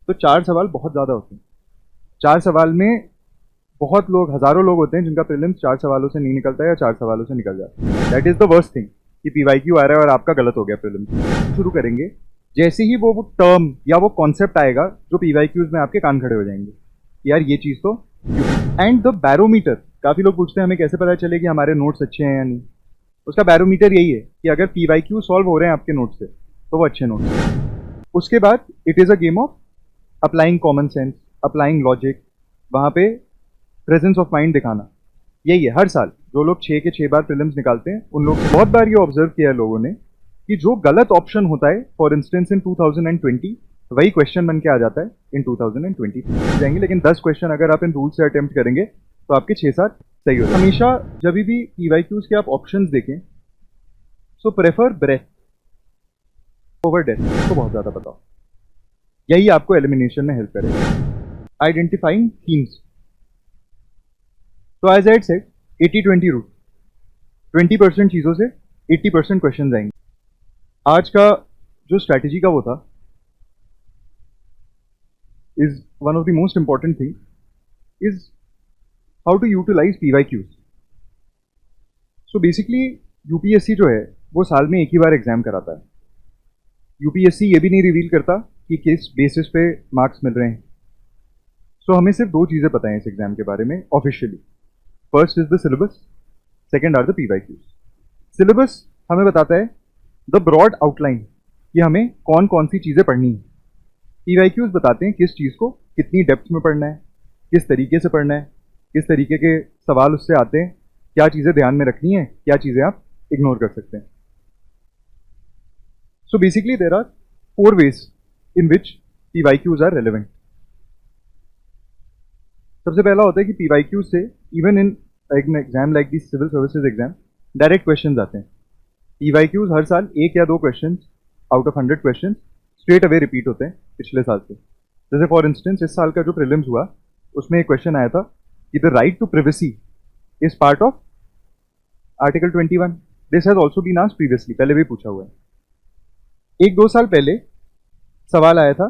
तो 4 सवाल बहुत ज़्यादा होते हैं। 4 सवाल में बहुत लोग, हज़ारों लोग होते हैं जिनका प्रीलिम्स 4 सवालों से नहीं निकलता है या 4 सवालों से निकल जाता है। That is the worst thing कि पीवाईक्यू आ रहा है और आपका गलत हो गया प्रीलिम्स। शुरू करेंगे, जैसे ही वो टर्म या वो कॉन्सेप्ट आएगा जो पीवाईक्यूज़ में आपके कान खड़े हो जाएंगे कि यार ये चीज़ तो। एंड द बैरोमीटर, काफ़ी लोग पूछते हैं हमें कैसे पता चले कि हमारे नोट्स अच्छे हैं या नहीं। उसका बैरोमीटर यही है कि अगर पीवाईक्यू सॉल्व हो रहे हैं आपके नोट से तो वो अच्छे नोट्स हैं। उसके बाद it is a game of applying common sense, applying logic, वहाँ पे प्रेजेंस ऑफ माइंड दिखाना। यही है हर साल जो लोग 6 के 6 बार प्रीलिम्स निकालते हैं उन लोग बहुत बार ये ऑब्जर्व किया है लोगों ने कि जो गलत ऑप्शन होता है, फॉर इंस्टेंस इन 2020 वही क्वेश्चन बन के आ जाता है इन 2020 जाएंगे। लेकिन 10 क्वेश्चन अगर आप इन रूल से अटेम्प्ट करेंगे तो आपके 6-7 सही हो। हमेशा जब भी पीवाईक्यूज के आप ऑप्शंस देखें, so prefer breath over death, तो बहुत ज्यादा बताओ, यही आपको एलिमिनेशन में हेल्प करेगा। आइडेंटिफाइंग थीम्स, तो एज आई सेड 80-20 रूल, 20% चीजों से 80% क्वेश्चन आएंगे। आज का जो स्ट्रैटेजी का वो था is one of the most important thing is how to utilise PYQs. So basically UPSC जो है वो साल में एक ही बार एग्जाम कराता है। यूपीएससी ये भी नहीं रिवील करता कि किस बेसिस पे मार्क्स मिल रहे हैं। सो हमें सिर्फ 2 चीजें पता हैं इस एग्जाम के बारे में officially. First is the syllabus, second are the PYQs. Syllabus हमें बताता है द ब्रॉड आउटलाइन कि हमें कौन कौन सी चीजें पढ़नी है। पीवाईक्यूज बताते हैं किस चीज को कितनी डेप्थ में पढ़ना है, किस तरीके से पढ़ना है, किस तरीके के सवाल उससे आते हैं, क्या चीजें ध्यान में रखनी है, क्या चीजें आप इग्नोर कर सकते हैं। So basically there are 4 ways in which PYQs are relevant. सबसे पहला होता है कि PYQ से even in exam like the civil services exam direct questions आते हैं। PYQs हर साल 1 या 2 questions out of 100 questions straight away repeat होते हैं पिछले साल से। जैसे फॉर इंस्टेंस इस साल का जो प्रीलिम्स हुआ उसमें एक क्वेश्चन आया था कि the right to privacy is part of article 21। This has also been asked previously, पहले भी पूछा हुआ है। 1-2 साल पहले सवाल आया था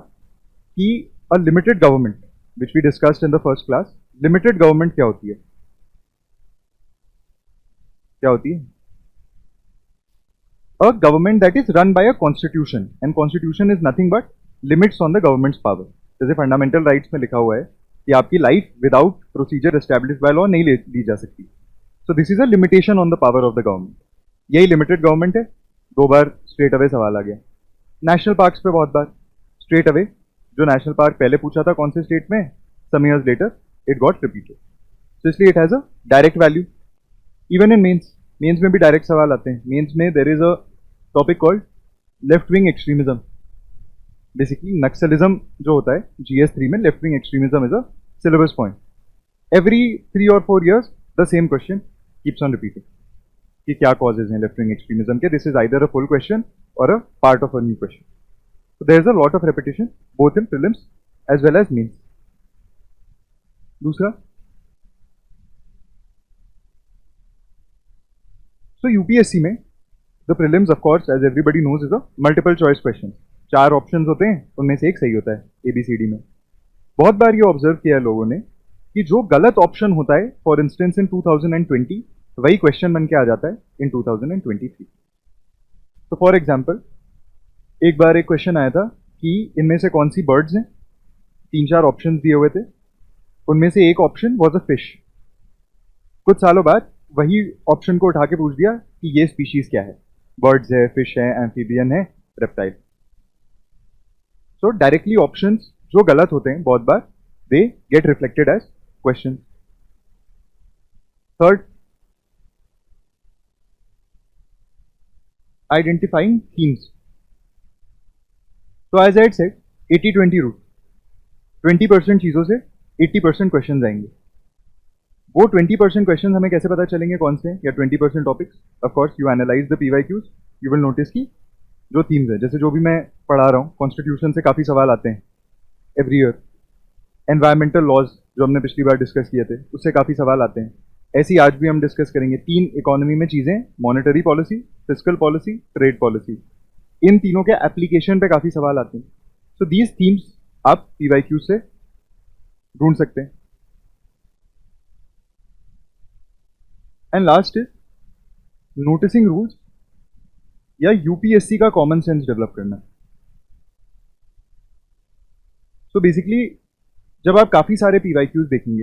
कि a limited government which we discussed in the first class, limited government क्या होती है? क्या होती है? A government that is run by a constitution, and constitution is nothing but limits on the government's power. जैसे फंडामेंटल राइट्स में लिखा हुआ है कि आपकी life without procedure establish by law नहीं ली जा सकती। So this is a limitation on the power of the government. यही लिमिटेड गवर्नमेंट है। 2 बार स्ट्रेट अवे सवाल आ गया। नेशनल पार्क्स पे बहुत बार स्ट्रेट अवे, जो नेशनल पार्क पहले पूछा था कौन से स्टेट में, some years later it got repeated. So इसलिए it has a direct value. Even in mains में भी डायरेक्ट सवाल आते हैं। मेंस में there is a topic called left wing extremism. Basically naxalism जो होता है GS3 में, left wing extremism is a syllabus point. Every 3 or 4 years the same question keeps on repeating कि क्या कॉजेज हैं लेफ्ट विंग एक्सट्रीमिज्म के। This is either a full question और a part of a new question. So there is a lot of repetition both in prelims as well as mains. दूसरा, so UPSC में the prelims of course as everybody knows is a multiple choice question. 4 options होते हैं, उनमें से एक सही होता है ABCD में। बहुत बार ये ऑब्जर्व किया है लोगों ने कि जो गलत ऑप्शन होता है फॉर इंस्टेंस इन 2020 वही क्वेश्चन बन के आ जाता है इन 2023। तो फॉर एग्जाम्पल एक बार एक क्वेश्चन आया था कि इनमें से कौन सी बर्ड्स हैं। 3-4 ऑप्शंस दिए हुए थे, उनमें से एक ऑप्शन वाज अ फिश। कुछ सालों बाद वही ऑप्शन को उठा के पूछ दिया कि ये स्पीशीज क्या है, बर्ड्स है, फिश है, एम्फीबियन है, रेप्टाइल। सो डायरेक्टली ऑप्शंस जो गलत होते हैं बहुत बार they get reflected as question. Third, identifying themes. तो एज आई सेड 80-20 रूल, 20% चीजों से 80% क्वेश्चन आएंगे। वो 20% क्वेश्चन हमें कैसे पता चलेंगे कौन से या 20% topics? Of course you analyse the PYQs, you will notice कि जो थीम्स है, जैसे जो भी मैं पढ़ा रहा हूँ, कॉन्स्टिट्यूशन से काफी सवाल आते हैं एवरी ईयर। एनवायरमेंटल लॉज जो हमने पिछली बार डिस्कस किए थे उससे काफी सवाल आते हैं। ऐसे ही आज भी हम डिस्कस करेंगे 3 इकोनॉमी में चीजें, monetary policy, fiscal policy, trade policy. इन तीनों के एप्लीकेशन पे काफी सवाल आते हैं। सो दीज थीम्स आप पीवाईक्यू से ढूंढ सकते हैं। And last is noticing rules या यूपीएससी का कॉमन सेंस डेवलप करना। सो बेसिकली जब आप काफी सारे पीवाईक्यूज देखेंगे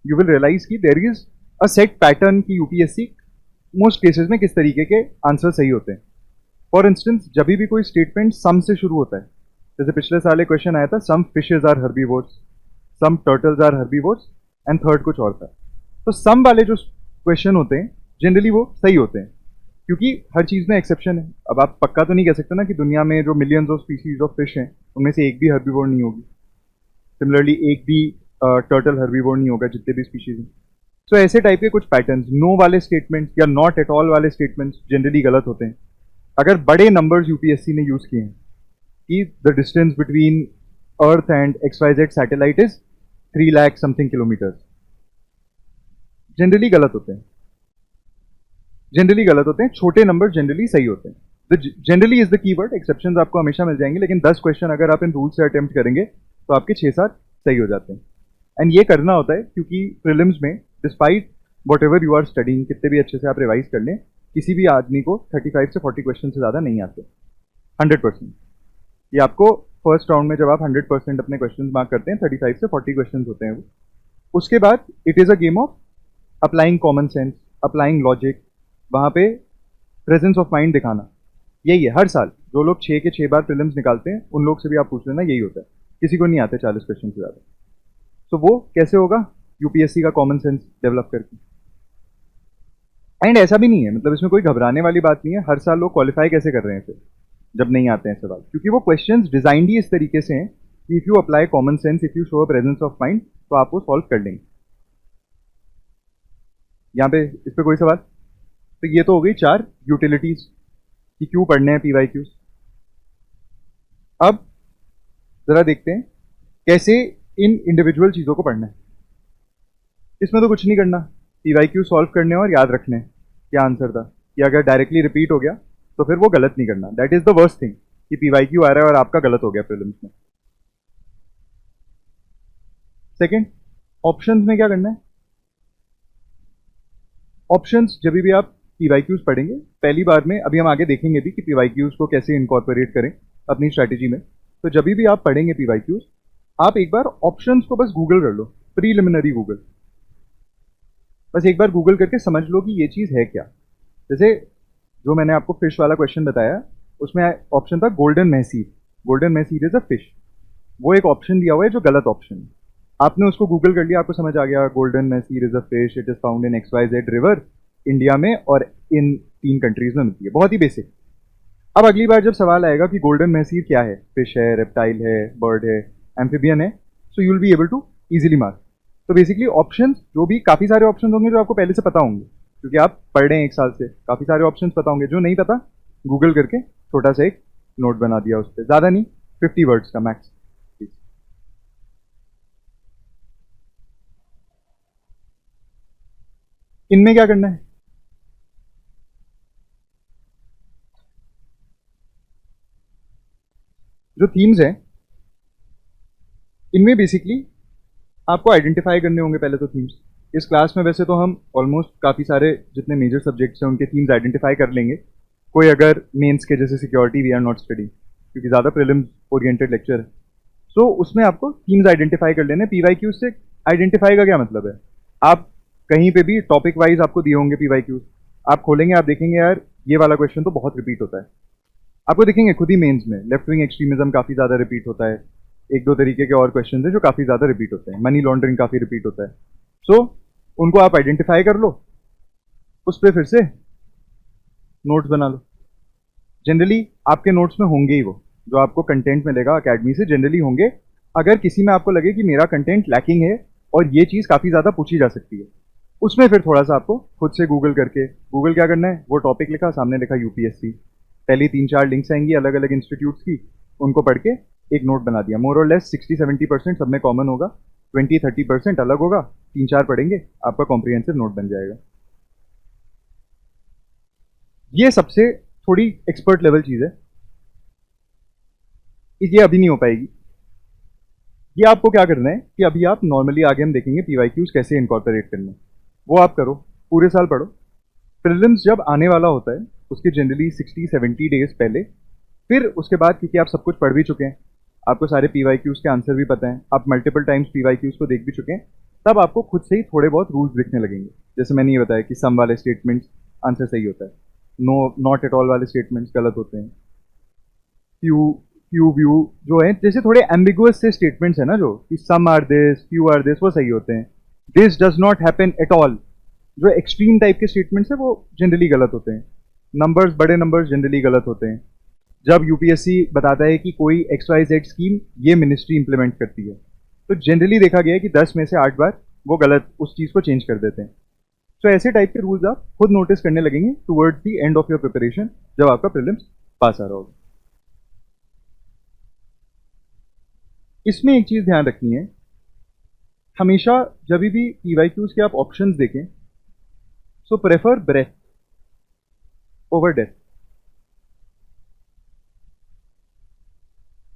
यू विल रियलाइज कि there is a set pattern की यूपीएससी मोस्ट केसेस में किस तरीके के आंसर सही होते हैं। फॉर इंस्टेंस जब भी कोई स्टेटमेंट सम से शुरू होता है, जैसे पिछले साल एक क्वेश्चन आया था some fishes are herbivores, some turtles are herbivores and third कुछ और था। तो सम वाले जो क्वेश्चन होते हैं जनरली वो सही होते हैं क्योंकि हर चीज में एक्सेप्शन है। अब आप पक्का तो नहीं कह सकते ना कि दुनिया में जो millions of species of fish हैं उनमें से एक भी हर्बीवोर नहीं होगी। सिमिलरली एक भी टर्टल हर्बीवोर नहीं होगा जितने भी स्पीशीज हैं। तो ऐसे टाइप के कुछ पैटर्न्स, नो वाले स्टेटमेंट्स या नॉट एट ऑल वाले स्टेटमेंट्स जनरली गलत होते हैं। अगर बड़े नंबर्स यूपीएससी ने यूज किए हैं कि the distance between earth and XYZ satellite is 3 lakh something kilometre, generally गलत होते हैं। जनरली गलत होते हैं, छोटे नंबर जनरली सही होते हैं। Generally is the keyword, exceptions आपको हमेशा मिल जाएंगे, लेकिन 10 क्वेश्चन अगर आप इन रूल से अटेम्प्ट करेंगे तो आपके 6-7 सही हो जाते हैं। एंड ये करना होता है क्योंकि प्रीलिम्स में despite whatever you are studying, कितने भी अच्छे से आप रिवाइज कर लें, किसी भी आदमी को 35 से 40 क्वेश्चन से ज़्यादा नहीं आते 100%। ये आपको फर्स्ट राउंड में जब आप 100% अपने क्वेश्चन मार्क करते हैं 35 से 40 क्वेश्चन होते हैं वो। उसके बाद it is a game of applying common sense, applying logic, वहाँ पे प्रेजेंस ऑफ माइंड दिखाना। यही है हर साल जो लोग 6 के 6 बार प्रीलिम्स निकालते हैं उन लोग से भी आप पूछ लेना, यही होता है। किसी को नहीं आते 40 क्वेश्चन से ज़्यादा। तो वो कैसे होगा? यूपीएससी का कॉमन सेंस डेवलप करके। एंड ऐसा भी नहीं है, मतलब इसमें कोई घबराने वाली बात नहीं है। हर साल लोग क्वालिफाई कैसे कर रहे हैं फिर जब नहीं आते हैं सवाल, क्योंकि वो क्वेश्चंस डिजाइंड ही इस तरीके से हैं कि if you apply common sense, if you show a presence of mind, तो आप वो सॉल्व कर लेंगे। यहाँ पे इस पे कोई सवाल? तो ये तो हो गई 4 यूटिलिटीज कि क्यों पढ़ने हैं पीवाईक्यूज। अब जरा देखते हैं कैसे इन इंडिविजुअल चीजों को पढ़ना है। इसमें तो कुछ नहीं करना, पीवाईक्यू सॉल्व करने और याद रखने क्या आंसर था, कि अगर डायरेक्टली रिपीट हो गया तो फिर वो गलत नहीं करना। That is the worst thing कि पीवाईक्यू आ रहा है और आपका गलत हो गया प्रीलिम्स में। सेकंड, ऑप्शंस में क्या करना है? ऑप्शंस जब भी आप पीवाईक्यूज पढ़ेंगे पहली बार में, अभी हम आगे देखेंगे भी कि पीवाईक्यूज को कैसे इनकॉर्पोरेट करें अपनी स्ट्रैटेजी में। तो जब भी आप पढ़ेंगे पीवाईक्यूज, आप एक बार ऑप्शंस को बस गूगल कर लो, प्रीलिमिनरी गूगल, बस एक बार गूगल करके समझ लो कि ये चीज़ है क्या। जैसे जो मैंने आपको फिश वाला क्वेश्चन बताया उसमें ऑप्शन था golden mahseer. Golden mahseer is a fish, वो एक ऑप्शन दिया हुआ है जो गलत ऑप्शन है। आपने उसको गूगल कर लिया, आपको समझ आ गया golden mahseer is a fish, it is found in XYZ river India में और इन 3 कंट्रीज में मिलती है। बहुत ही बेसिक। अब अगली बार जब सवाल आएगा कि गोल्डन महसीर क्या है, फिश है, रेप्टाइल है, बर्ड है, एम्फिबियन है, so you will be able to easily mark. तो बेसिकली ऑप्शंस, जो भी काफी सारे ऑप्शंस होंगे जो आपको पहले से पता होंगे क्योंकि आप पढ़ रहे हैं 1 साल से, काफी सारे ऑप्शंस पता होंगे। जो नहीं पता गूगल करके छोटा सा एक नोट बना दिया, उस पर ज्यादा नहीं, 50 वर्ड्स का मैक्स। इनमें क्या करना है? जो थीम्स हैं इनमें बेसिकली आपको आइडेंटिफाई करने होंगे पहले तो थीम्स। इस क्लास में वैसे तो हम ऑलमोस्ट काफ़ी सारे जितने मेजर सब्जेक्ट्स हैं उनके थीम्स आइडेंटिफाई कर लेंगे। कोई अगर मेंस के जैसे security we are not study क्योंकि ज़्यादा प्रीलिम्स ओरिएंटेड लेक्चर है, सो उसमें आपको थीम्स आइडेंटिफाई कर लेने। पीवाईक्यूज से आइडेंटिफाई का क्या मतलब है? आप कहीं पे भी टॉपिक वाइज आपको दिए होंगे पीवाईक्यूज, आप खोलेंगे, आप देखेंगे यार ये वाला क्वेश्चन तो बहुत रिपीट होता है। आपको देखेंगे खुद ही मेंस में लेफ्ट विंग एक्सट्रीमिज्म काफ़ी ज़्यादा रिपीट होता है। 1-2 तरीके के और क्वेश्चन है जो काफ़ी ज़्यादा रिपीट होते हैं। मनी लॉन्ड्रिंग काफ़ी रिपीट होता है। सो उनको आप आइडेंटिफाई कर लो, उस पर फिर से नोट्स बना लो। जनरली आपके नोट्स में होंगे ही वो जो आपको कंटेंट मिलेगा अकेडमी से, जनरली होंगे। अगर किसी में आपको लगे कि मेरा कंटेंट लैकिंग है और ये चीज़ काफ़ी ज़्यादा पूछी जा सकती है, उसमें फिर थोड़ा सा आपको खुद से गूगल करके, गूगल क्या करना है, वो टॉपिक लिखा, सामने लिखा यूपीएससी, पहली 3-4 लिंक्स आएंगी अलग अलग इंस्टीट्यूट्स की, उनको पढ़ के एक नोट बना दिया। मोर और लेस 60-70% सब में कॉमन होगा, 20-30% अलग होगा, 3-4 पढ़ेंगे, आपका कॉम्प्रिहेंसिव नोट बन जाएगा। ये सबसे थोड़ी एक्सपर्ट लेवल चीज़ है, ये अभी नहीं हो पाएगी। ये आपको क्या करना है कि अभी आप नॉर्मली आगे हम देखेंगे पीवाईक्यूज कैसे इनकॉर्पोरेट करने हैं, वो आप करो, पूरे साल पढ़ो। प्रीलिम्स जब आने वाला होता है उसके जनरली 60-70 डेज पहले, फिर उसके बाद क्योंकि आप सब कुछ पढ़ भी चुके हैं, आपको सारे पीवाईक्यूज के आंसर भी पता है, आप मल्टीपल टाइम्स पीवाईक्यूज को देख भी चुके हैं, तब आपको खुद से ही थोड़े बहुत रूल्स दिखने लगेंगे। जैसे मैंने ये बताया कि सम वाले स्टेटमेंट्स आंसर सही होता है, नो नॉट एट ऑल वाले स्टेटमेंट्स गलत होते हैं, फ्यू फ्यू व्यू जो है, जैसे थोड़े एम्बिगुअस से स्टेटमेंट्स है ना, जो कि some are this few are this, वो सही होते हैं। This does not happen at all, जो एक्सट्रीम टाइप के स्टेटमेंट्स है वो जनरली गलत होते हैं। नंबर्स, बड़े नंबर्स जनरली गलत होते हैं। जब यूपीएससी बताता है कि कोई एक्स वाई जेड स्कीम ये मिनिस्ट्री इंप्लीमेंट करती है, तो जनरली देखा गया है कि 10 में से 8 बार वो गलत उस चीज़ को चेंज कर देते हैं। तो ऐसे टाइप के रूल्स आप खुद नोटिस करने लगेंगे towards the end of your preparation, जब आपका प्रीलिम्स पास आ रहा होगा। इसमें एक चीज़ ध्यान रखनी है, हमेशा जब भी पीवाईक्यूज के आप ऑप्शंस देखें, so prefer breath over death.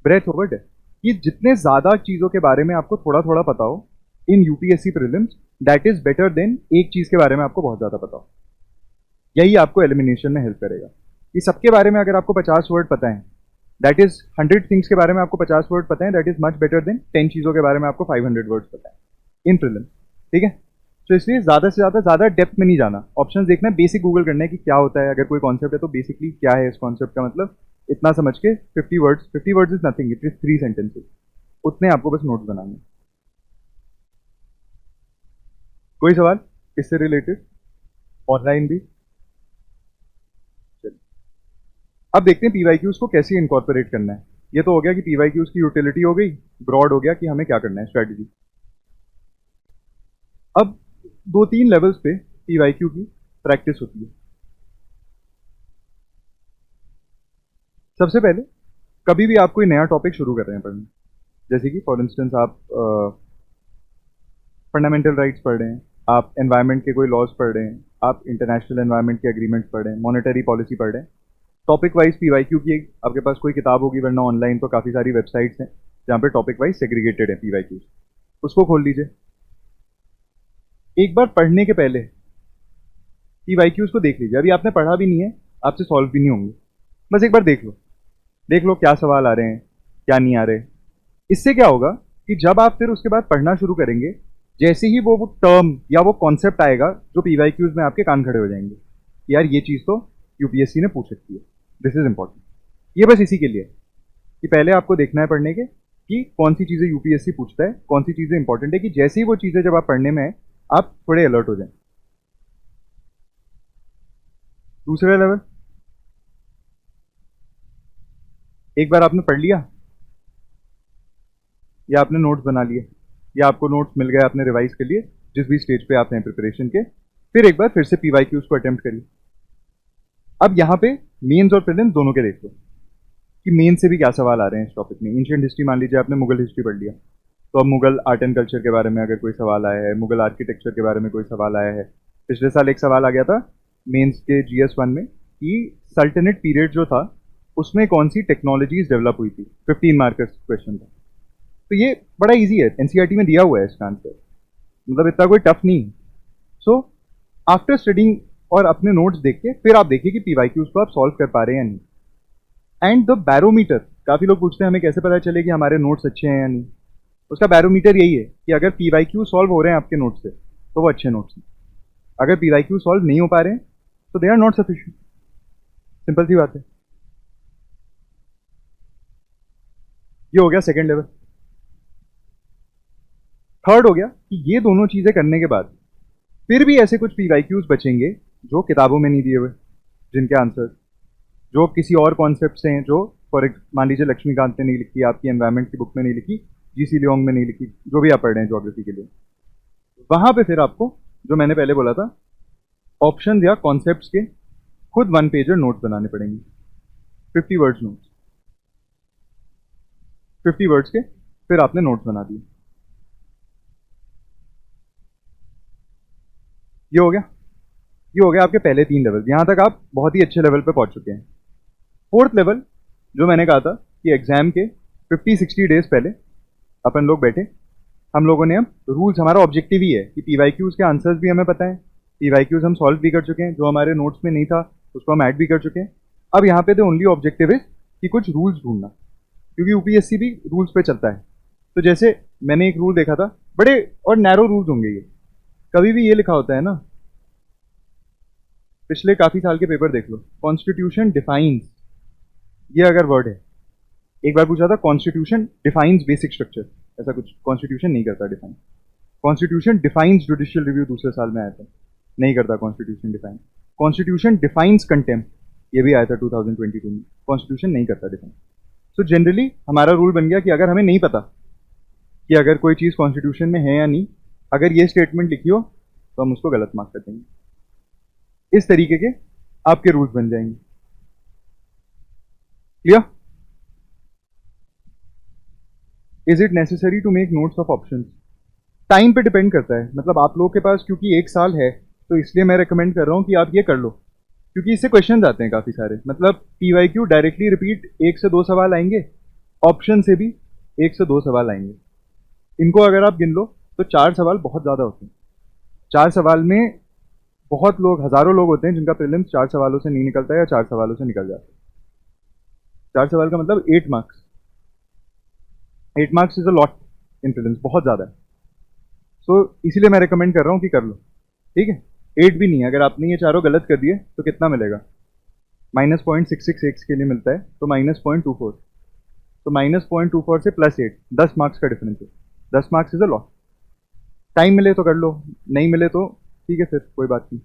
Breath over death, कि जितने ज्यादा चीजों के बारे में आपको थोड़ा थोड़ा पता हो इन UPSC prelims, that is better than एक चीज के बारे में आपको बहुत ज्यादा पता हो। यही आपको एलिमिनेशन में हेल्प करेगा कि सबके बारे में अगर आपको 50 वर्ड पता है, दैट इज 100 थिंग्स के बारे में आपको 50 वर्ड पता है, that is much better than 10 चीजों के बारे में आपको 500 वर्ड्स पता है इन प्रीलिम्स। ठीक है, तो इसलिए ज्यादा से ज्यादा डेप्थ में नहीं जाना, ऑप्शंस देखना है, बेसिक गूगल करना है कि क्या होता है, अगर कोई कॉन्सेप्ट है तो बेसिकली क्या है इस कॉन्सेप्ट का मतलब, इतना समझ के 50 words is nothing, it is 3 sentences, उतने आपको बस नोट्स बनाने हैं। कोई सवाल इससे रिलेटेड, ऑनलाइन भी? चलिए, अब देखते हैं पीवाईक्यूज को कैसे इनकॉर्पोरेट करना है। ये तो हो गया कि पीवाईक्यूज की यूटिलिटी हो गई, ब्रॉड हो गया कि हमें क्या करना है, स्ट्रेटजी। अब 2-3 लेवल्स पे पीवाईक्यू की प्रैक्टिस होती है। सबसे पहले, कभी भी आप कोई नया टॉपिक शुरू कर रहे हैं पढ़ना, जैसे कि फॉर इंस्टेंस आप फंडामेंटल राइट्स पढ़ रहे हैं, आप एनवायरनमेंट के कोई लॉज पढ़ रहे हैं, आप इंटरनेशनल एनवायरनमेंट के एग्रीमेंट्स पढ़ रहे हैं, मॉनेटरी पॉलिसी पढ़ रहे हैं, टॉपिक वाइज पीवाईक्यू की आपके पास कोई किताब होगी, वरना ऑनलाइन तो काफ़ी सारी वेबसाइट्स हैं जहाँ पे टॉपिक वाइज सेग्रीगेटेड है पीवाईक्यूज, उसको खोल लीजिए। एक बार पढ़ने के पहले पीवाईक्यूज को देख लीजिए। अभी आपने पढ़ा भी नहीं है, आपसे सॉल्व भी नहीं होंगे, बस एक बार देख लो क्या सवाल आ रहे हैं, क्या नहीं आ रहे। इससे क्या होगा कि जब आप फिर उसके बाद पढ़ना शुरू करेंगे, जैसे ही वो टर्म या वो कॉन्सेप्ट आएगा, जो पीवाईक्यूज में आपके कान खड़े हो जाएंगे कि यार ये चीज़ तो यूपीएससी ने पूछ सकती है, दिस इज इंपॉर्टेंट। ये बस इसी के लिए कि पहले आपको देखना है पढ़ने के कि कौन सी चीज़ें यूपीएससी पूछता है, कौन सी चीज़ें इंपॉर्टेंट है, कि जैसे ही वो चीज़ें जब आप पढ़ने में है, आप थोड़े अलर्ट हो जाएं। दूसरा लेवल, एक बार आपने पढ़ लिया या आपने नोट्स बना लिए या आपको नोट्स मिल गए आपने रिवाइज के लिए, जिस भी स्टेज पे आप हैं प्रिपरेशन के, फिर एक बार फिर से पीवाईक्यूज को अटेम्प्ट करिए। अब यहाँ पे मेंस और प्रीलिम्स दोनों के देख लो कि मेन से भी क्या सवाल आ रहे हैं इस टॉपिक में। एंशिएंट हिस्ट्री, मान लीजिए आपने मुगल हिस्ट्री पढ़ लिया, तो अब मुगल आर्ट एंड कल्चर के बारे में अगर कोई सवाल आया है, मुगल आर्किटेक्चर के बारे में कोई सवाल आया है। पिछले साल एक सवाल आ गया था मेंस के GS1 में कि सल्टनेट पीरियड जो था उसमें कौन सी टेक्नोलॉजीज डेवलप हुई थी, 15 मार्कर्स क्वेश्चन था। तो ये बड़ा इजी है, एनसीईआरटी में दिया हुआ है इसका आंसर, मतलब इतना कोई टफ नहीं। सो आफ्टर स्टडिंग और अपने नोट्स देख के फिर आप देखिए कि पीवाईक्यूज को आप सॉल्व कर पा रहे हैं या नहीं। एंड द बैरोमीटर, काफी लोग पूछते हैं हमें कैसे पता चले कि हमारे नोट्स अच्छे हैं या नहीं। उसका बैरोमीटर यही है कि अगर पीवाईक्यू सॉल्व हो रहे हैं आपके नोट्स से तो वो अच्छे नोट्स हैं, अगर पीवाईक्यू सॉल्व नहीं हो पा रहे हैं तो they are not sufficient. Simple सी बात है। ये हो गया सेकेंड लेवल। थर्ड हो गया कि ये दोनों चीजें करने के बाद फिर भी ऐसे कुछ पीवाईक्यूज बचेंगे जो किताबों में नहीं दिए हुए, जिनके आंसर जो किसी और कॉन्सेप्ट से हैं, जो फॉर मान लीजिए लक्ष्मीकांत ने नहीं लिखी, आपकी एनवायरमेंट की बुक में नहीं लिखी, जीसी लियोंग में नहीं लिखी, जो भी आप पढ़ रहे हैं ज्योग्राफी के लिए, वहां पे फिर आपको जो मैंने पहले बोला था ऑप्शन या कॉन्सेप्ट्स के खुद 1 पेजर नोट्स बनाने पड़ेंगे, 50 वर्ड्स नोट्स, 50 वर्ड्स के फिर आपने नोट्स बना दिए। ये हो गया आपके पहले 3 लेवल। यहां तक आप बहुत ही अच्छे लेवल पे पहुंच चुके हैं। फोर्थ लेवल, जो मैंने कहा था कि एग्जाम के 50-60 डेज पहले अपन लोग बैठे, हम लोगों ने अब रूल्स, हमारा ऑब्जेक्टिव ही है कि पीवाईक्यूज के आंसर्स भी हमें पता है, पीवाईक्यूज हम सॉल्व भी कर चुके हैं, जो हमारे नोट्स में नहीं था उसको हम ऐड भी कर चुके हैं। अब यहाँ पे द ओनली ऑब्जेक्टिव है कि कुछ रूल्स ढूंढना, क्योंकि यूपीएससी भी रूल्स पे चलता है। तो जैसे मैंने एक रूल देखा था, बड़े और नैरो रूल्स होंगे ये, कभी भी ये लिखा होता है ना, पिछले काफी साल के पेपर देख लो, कॉन्स्टिट्यूशन डिफाइंस, ये अगर वर्ड है, एक बार पूछा था कॉन्स्टिट्यूशन डिफाइंस बेसिक स्ट्रक्चर, ऐसा कुछ कॉन्स्टिट्यूशन नहीं करता define. Constitution defines judicial review दूसरे साल में आया था, नहीं करता constitution define. Constitution defines contempt, ये भी आया था 2022 में, कॉन्स्टिट्यूशन नहीं करता डिफाइन। सो जनरली हमारा रूल बन गया कि अगर हमें नहीं पता कि अगर कोई चीज़ कॉन्स्टिट्यूशन में है या नहीं, अगर ये स्टेटमेंट लिखी हो तो हम उसको गलत मार्क कर देंगे। इस तरीके के आपके रूल्स बन जाएंगे। Clear? Is it necessary to make notes of options? Time पे डिपेंड करता है, मतलब आप लोगों के पास क्योंकि एक साल है तो इसलिए मैं रेकमेंड कर रहा हूँ कि आप ये कर लो, क्योंकि इससे क्वेश्चन आते हैं काफ़ी सारे, मतलब पीवाईक्यू डायरेक्टली रिपीट 1 से 2 सवाल आएंगे, ऑप्शन से भी 1 से 2 सवाल आएंगे। इनको अगर आप गिन लो तो 4 सवाल बहुत ज़्यादा होते हैं। 4 सवाल में बहुत लोग, हज़ारों लोग होते हैं जिनका प्रीलिम्स 4 सवालों से नहीं निकलता है या 4 सवालों से निकल जाता है। 4 सवाल का मतलब 8 marks. 8 marks is a lot in prelims, बहुत ज़्यादा है। सो इसीलिए मैं रिकमेंड कर रहा हूँ कि कर लो, ठीक है। 8 भी नहीं है, अगर आपने ये चारों गलत कर दिए तो कितना मिलेगा? -0.668 के लिए मिलता है, तो -0.24, तो -0.24 से +8, 10 मार्क्स का डिफरेंस है। 10 marks is a lot. Time मिले तो कर लो, नहीं मिले तो ठीक है, फिर कोई बात नहीं।